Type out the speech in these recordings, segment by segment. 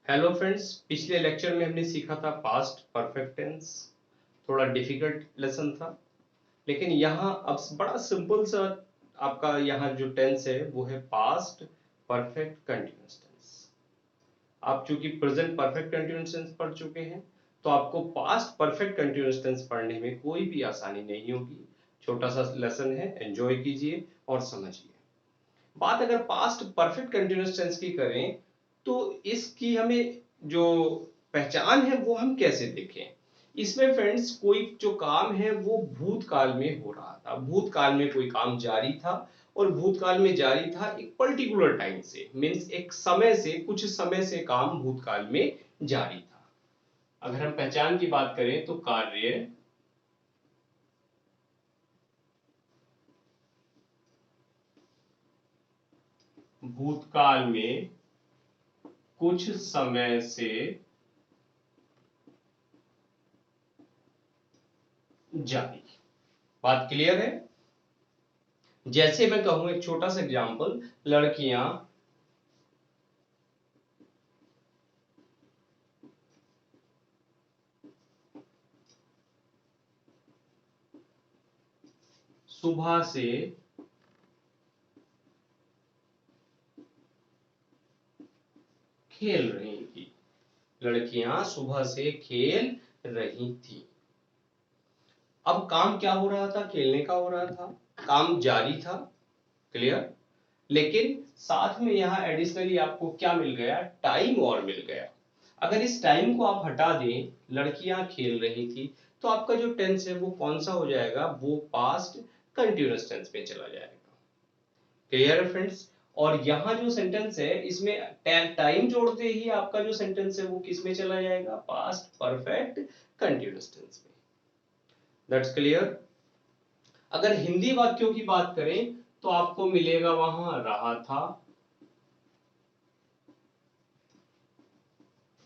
Hello friends, पिछले lecture में हमने सीखा था पास्ट परफेक्ट टेंस। थोड़ा डिफिकल्ट लेसन था, लेकिन यहाँ अब बड़ा सिंपल सा आपका यहाँ जो टेंस है वो है पास्ट परफेक्ट कंटिन्यूअस टेंस। आप चूंकि प्रेजेंट परफेक्ट कंटिन्यूअस टेंस पढ़ चुके हैं तो आपको पास्ट परफेक्ट कंटिन्यूअस टेंस पढ़ने में कोई भी आसानी नहीं होगी। छोटा सा लेसन है, एंजॉय कीजिए और समझिए। बात अगर पास्ट परफेक्ट कंटिन्यूअस टेंस की करें तो इसकी हमें जो पहचान है वो हम कैसे देखें। इसमें फ्रेंड्स कोई जो काम है वो भूतकाल में हो रहा था, भूतकाल में कोई काम जारी था और भूतकाल में जारी था एक पर्टिकुलर टाइम से, मीन्स एक समय से, कुछ समय से काम भूतकाल में जारी था। अगर हम पहचान की बात करें तो कार्य भूतकाल में कुछ समय से जारी। बात क्लियर है? जैसे मैं कहूं, एक छोटा सा एग्जांपल, लड़कियां सुबह से खेल रही थी। लड़कियां सुबह से खेल रही थी। अब काम क्या हो रहा था? खेलने का हो रहा था, काम जारी था। क्लियर? लेकिन साथ में यहाँ एडिशनली आपको क्या मिल गया? टाइम और मिल गया। अगर इस टाइम को आप हटा दें, लड़कियां खेल रही थी, तो आपका जो टेंस है वो कौन सा हो जाएगा? वो पास्ट कंटिन्यूअस टेंस में चला जाएगा। क्लियर है फ्रेंड्स? और यहाँ जो सेंटेंस है इसमें टाइम जोड़ते ही आपका जो सेंटेंस है वो किस में चला जाएगा? पास्ट परफेक्ट कंटिन्यूअस टेंस में। That's clear. अगर हिंदी वाक्यों की बात करें तो आपको मिलेगा वहां रहा था,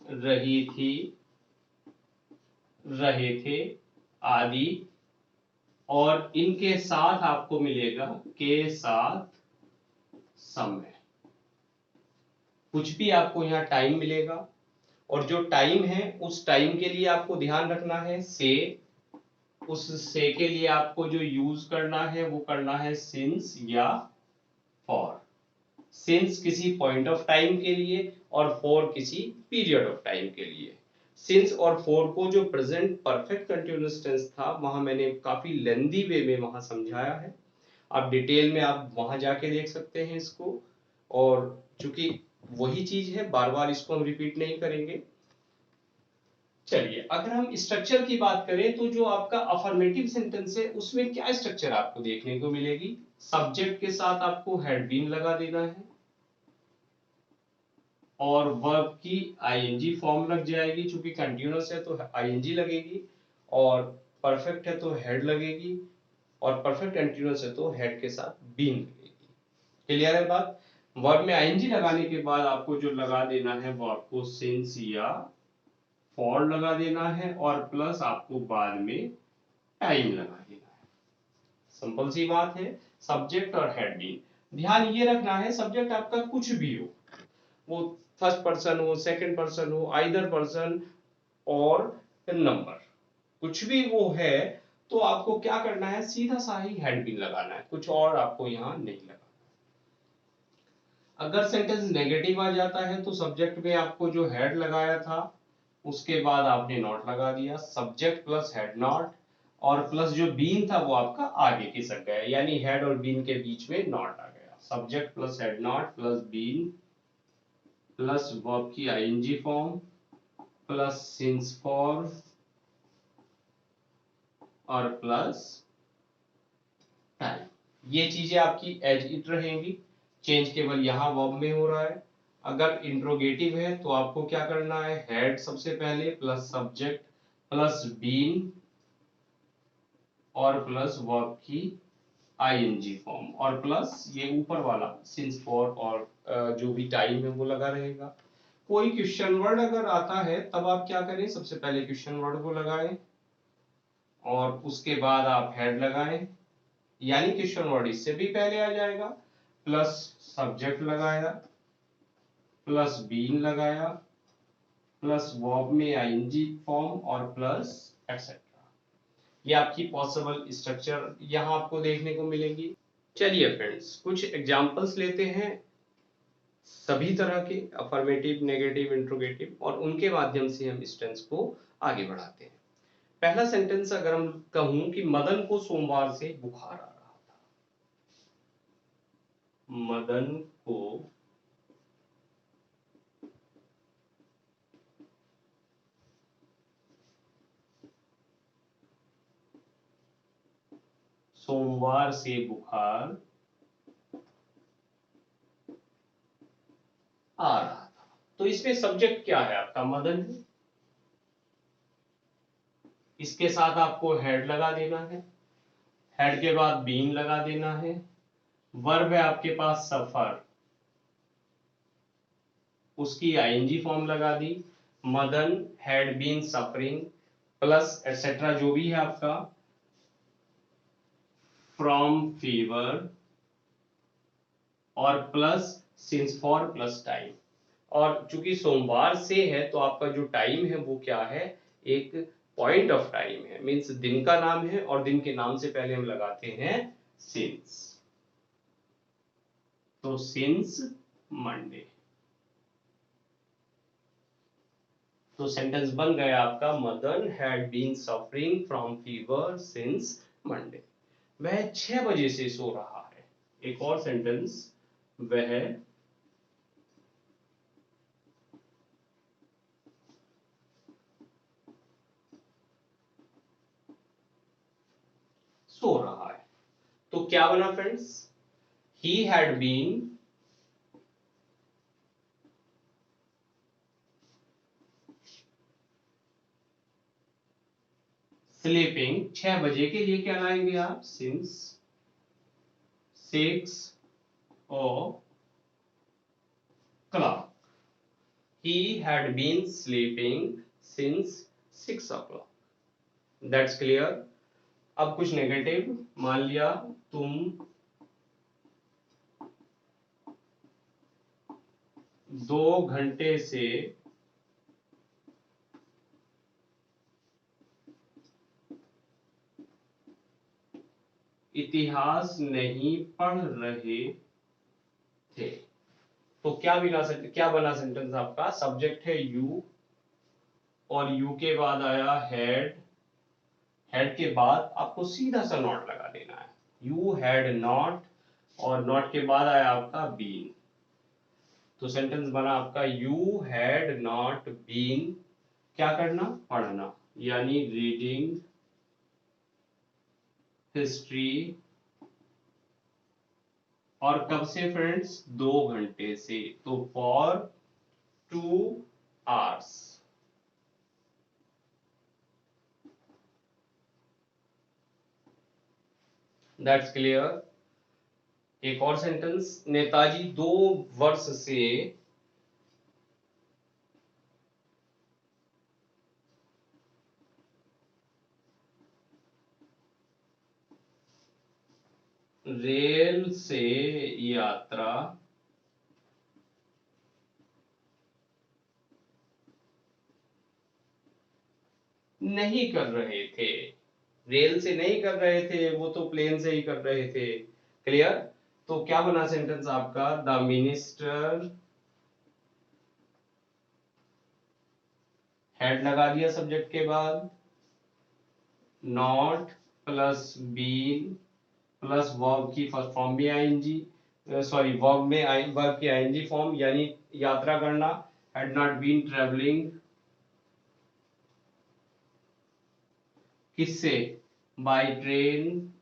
रही थी, रहे थे आदि, और इनके साथ आपको मिलेगा के साथ समय। कुछ भी आपको यहाँ टाइम मिलेगा, और जो टाइम है उस टाइम के लिए आपको ध्यान रखना है से। उस से के लिए आपको जो यूज करना है वो करना है सिंस या फॉर। सिंस किसी पॉइंट ऑफ टाइम के लिए और फॉर किसी पीरियड ऑफ टाइम के लिए। सिंस और फॉर को जो प्रेजेंट परफेक्ट कंटिन्यूअस टेंस था वहां मैंने काफी लेंदी वे में वहां समझाया है। आप डिटेल में आप वहां जाके देख सकते हैं इसको। और चूंकि वही चीज है, बार बार इसको हम रिपीट नहीं करेंगे। चलिए, अगर हम स्ट्रक्चर की बात करें तो जो आपका अफर्मेटिव सेंटेंस है उसमें क्या स्ट्रक्चर आपको देखने को मिलेगी? सब्जेक्ट के साथ आपको हैड बीन लगा देना है और वर्ब की आईएनजी फॉर्म लग जाएगी। चूंकि कंटिन्यूअस है तो आईएनजी लगेगी, और परफेक्ट है तो हेड लगेगी, और परफेक्ट कंटिन्यूअस है तो हेड के साथ बीन लगेगी। क्लियर है बात? वर्ब में आईएनजी लगाने के बाद आपको जो लगा देना है वो आपको सिंस या फॉर लगा देना है, और प्लस आपको बाद में टाइम लगा देना है। सिंपल सी बात है। सब्जेक्ट और हेड बीन। ध्यान ये रखना है, सब्जेक्ट आपका कुछ भी हो, वो फर्स्ट पर्सन हो, सेकंड पर्सन हो, आइदर पर्सन और नंबर, कुछ भी वो है, तो आपको क्या करना है? सीधा सा ही हेड बीन लगाना है, कुछ और आपको यहाँ नहीं लगाना। अगर सेंटेंस नेगेटिव आ जाता है तो सब्जेक्ट में आपको जो हेड लगाया था उसके बाद आपने नॉट लगा दिया, सब्जेक्ट प्लस हेड नॉट, और प्लस जो बीन था वो आपका आगे खिसक गया, यानी हेड और बीन के बीच में नॉट आ गया। Subject plus had not plus been plus verb की ING form plus since for और प्लस टाइम। ये चीजें आपकी एज इट रहेंगी, चेंज केवल यहाँ वर्ब में हो रहा है। अगर इंट्रोगेटिव है तो आपको क्या करना है? हेड सबसे पहले प्लस सब्जेक्ट प्लस बीन और प्लस वर्ब की आईएनजी फॉर्म, और प्लस ये ऊपर वाला सिंस फॉर और जो भी टाइम है वो लगा रहेगा। कोई क्वेश्चन वर्ड अगर आता है तब आप क्या करें? सबसे पहले क्वेश्चन वर्ड को लगाएं और उसके बाद आप हेड लगाएं, यानी क्वेश्चन वर्ड इससे भी पहले आ जाएगा। प्लस सब्जेक्ट लगाया प्लस बीन लगाया प्लस वर्ब में आईएनजी फॉर्म और प्लस एक्सेट्रा। ये आपकी पॉसिबल स्ट्रक्चर यहाँ आपको देखने को मिलेगी। चलिए फ्रेंड्स, कुछ एग्जांपल्स लेते हैं सभी तरह के अफर्मेटिव, नेगेटिव, इंट्रोगेटिव, और उनके माध्यम से हम इस टेंस को आगे बढ़ाते हैं। पहला सेंटेंस अगर हम कहूं कि मदन को सोमवार से बुखार आ रहा था। मदन को सोमवार से बुखार आ रहा था। तो इसमें सब्जेक्ट क्या है आपका? मदन है। इसके साथ आपको हेड लगा देना है, हेड के बाद बीन लगा देना है। वर्ब है आपके पास सफर, उसकी आईएनजी फॉर्म लगा दी। Madan had been suffering plus etcetera जो भी है आपका, फ्रॉम फीवर और plus since for plus time. और चूंकि सोमवार से है तो आपका जो टाइम है वो क्या है? एक पॉइंट ऑफ टाइम है, मींस दिन का नाम है, और दिन के नाम से पहले हम लगाते हैं सिंस। तो सिंस मंडे। तो सेंटेंस बन गया आपका, Madan had been suffering from fever since Monday. वह 6 बजे से सो रहा है। एक और सेंटेंस, वह सो रहा है। तो क्या बना friends? He had been sleeping. 6 बजे के लिए क्या लाएंगे आप? Since 6 o'clock. He had been sleeping since 6 o'clock. That's clear. अब कुछ नेगेटिव, मान लिया तुम 2 घंटे से इतिहास नहीं पढ़ रहे थे। तो क्या बना सेंटेंस आपका? सब्जेक्ट है यू, और यू के बाद आया हेड, हेड के बाद आपको सीधा सा नॉट लगा देना है, यू हैड नॉट, और नॉट के बाद आया आपका बीन। तो सेंटेंस बना आपका, यू हैड नॉट बीन, क्या करना? पढ़ना, यानी रीडिंग हिस्ट्री। और कब से फ्रेंड्स? 2 घंटे से। तो फॉर 2 hours। That's clear. एक और सेंटेंस, नेताजी 2 वर्ष से रेल से यात्रा नहीं कर रहे थे। रेल से नहीं कर रहे थे, वो तो प्लेन से ही कर रहे थे। क्लियर। तो क्या बना सेंटेंस आपका? द मिनिस्टर, हेड लगा दिया सब्जेक्ट के बाद, not plus been plus verb की फर्स्ट फॉर्म में आईएनजी, सॉरी वर्ब में वर्ब की आईएनजी फॉर्म, यानी यात्रा करना, हैड नॉट बीन ट्रेवलिंग। किससे? बाय ट्रेन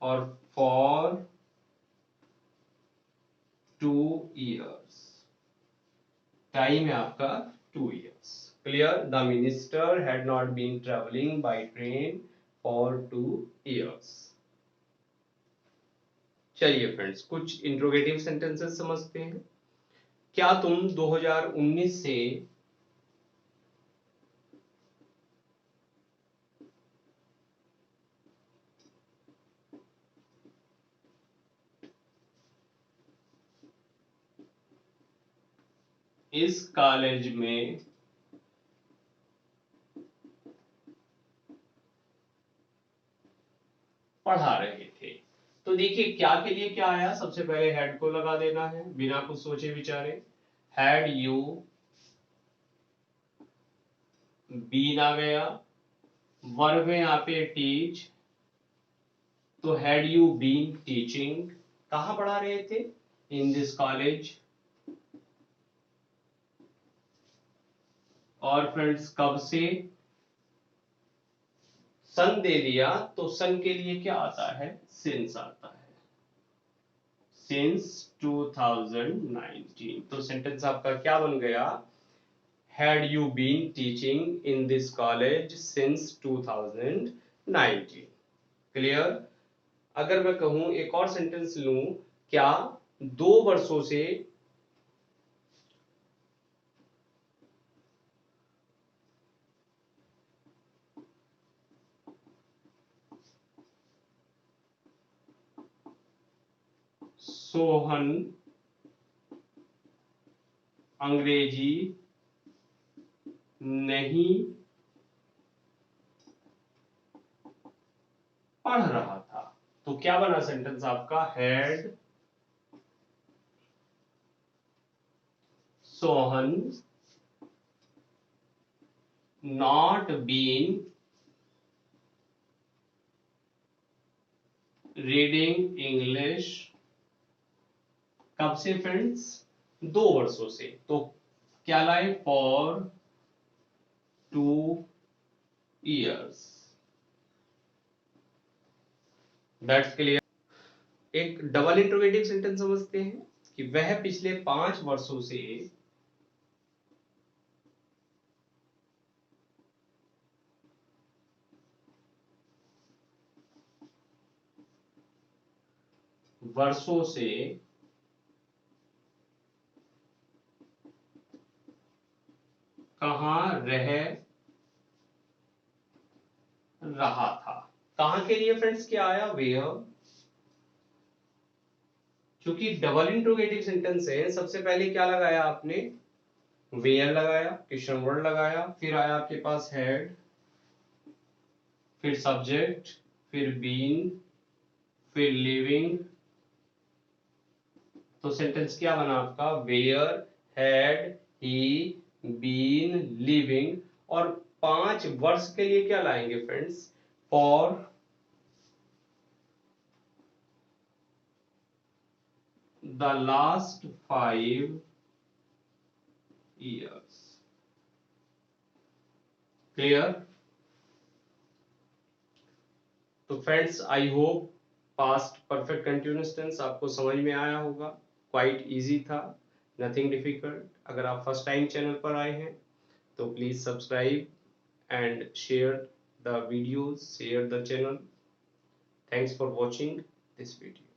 और फॉर 2 years। टाइम है आपका 2 years। Clear. The minister had not been travelling by train for 2 years। चलिए फ्रेंड्स, कुछ इंट्रोगेटिव सेंटेंसेस समझते हैं। क्या तुम 2019 से इस कॉलेज में पढ़ा रहे थे। तो देखिए क्या के लिए क्या आया, सबसे पहले हेड को लगा देना है बिना कुछ सोचे विचारे। हैड यू बीन आ गया, वर्ब है यहाँ पे टीच, तो हैड यू बीन टीचिंग, कहाँ पढ़ा रहे थे, इन दिस कॉलेज। और फ्रेंड्स कब से, सन दे दिया तो सन के लिए क्या आता है, सिंस आता है, सिंस 2019। तो सेंटेंस आपका क्या बन गया, had you been teaching in this college since 2019। Clear. अगर मैं कहूं एक और सेंटेंस लूं, क्या 2 वर्षों से सोहन अंग्रेजी नहीं पढ़ रहा था, तो क्या बना सेंटेंस आपका, had Sohan not been reading English, कब से फ्रेंड्स, 2 वर्षों से। तो क्या लाए, फॉर 2 years। That's clear. एक डबल इंट्रोगेटिव सेंटेंस समझते हैं कि वह पिछले 5 वर्षों से वर्षों से कहाँ रह रहा था। कहाँ के लिए फ्रेंड्स क्या आया, वेयर। क्योंकि डबल इंट्रोगेटिव सेंटेंस है, सबसे पहले क्या लगाया आपने, वेयर लगाया, क्वेश्चन वर्ड लगाया, फिर आया आपके पास हैड, फिर सब्जेक्ट, फिर बीन, फिर लिविंग। तो सेंटेंस क्या बना आपका, where had he been living. और 5 वर्ष के लिए क्या लाएंगे friends, for the last 5 years। Clear. तो friends I hope past perfect continuous tense आपको समझ में आया होगा, क्वाइट इजी था, नथिंग डिफिकल्ट। अगर आप फर्स्ट टाइम चैनल पर आए हैं तो please subscribe and share the videos, share the channel. Thanks for watching this video.